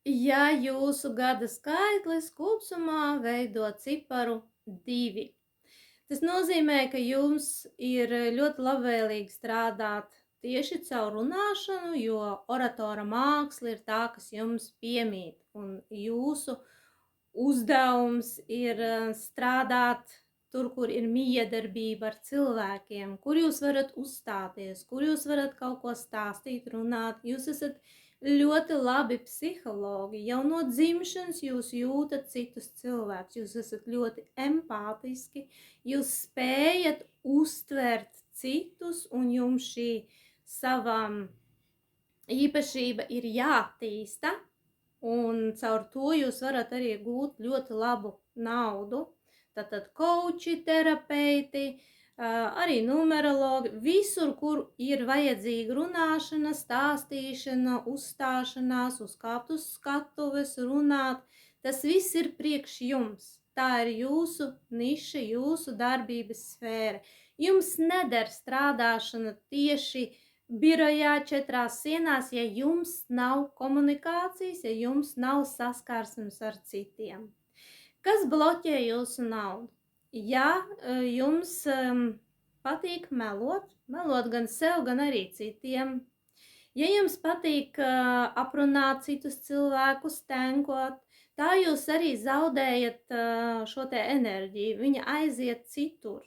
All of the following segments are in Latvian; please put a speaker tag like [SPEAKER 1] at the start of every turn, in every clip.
[SPEAKER 1] Ja jūsu gada skaitlis kopumā veido ciparu 2, tas nozīmē, ka jums ir ļoti labvēlīgi strādāt tieši caur runāšanu, jo oratora māksla ir tā, kas jums piemīt, un jūsu uzdevums ir strādāt tur, kur ir miedarbība ar cilvēkiem, kur jūs varat uzstāties, kur jūs varat kaut ko stāstīt, runāt. Jūs esat ļoti labi psihologi. Jau no dzimšanas jūs jūtat citus cilvēkus, jūs esat ļoti empātiski, jūs spējat uztvert citus, un jums šī sava īpašība ir jātīsta, un caur to jūs varat arī gūt ļoti labu naudu. Tātad koči, terapeiti, arī numerologi, visur, kur ir vajadzīga runāšana, stāstīšana, uzstāšanās, uzkāpt uz skatuves, runāt, tas viss ir priekš jums. Tā ir jūsu niša, jūsu darbības sfēra. Jums neder strādāšana tieši birojā 4 sienās, ja jums nav komunikācijas, ja jums nav saskarsmes ar citiem. Kas bloķē jūsu naudu? Ja jums patīk melot gan sev, gan arī citiem, ja jums patīk aprunāt citus cilvēkus, tenkot, tā jūs arī zaudējat šo te enerģiju, viņa aiziet citur.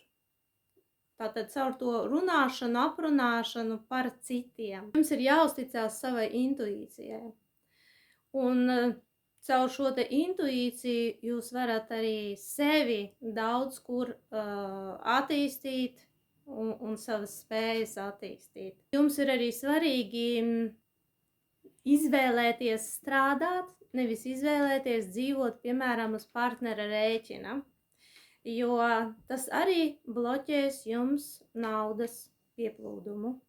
[SPEAKER 1] Tātad caur to runāšanu, aprunāšanu par citiem. Jums ir jāuzticās savai intuīcijai. Un caur šo te intuīciju jūs varat arī sevi daudz kur attīstīt un savas spējas attīstīt. Jums ir arī svarīgi izvēlēties strādāt, nevis izvēlēties dzīvot, piemēram, uz partnera rēķina, jo tas arī bloķēs jums naudas pieplūdumu.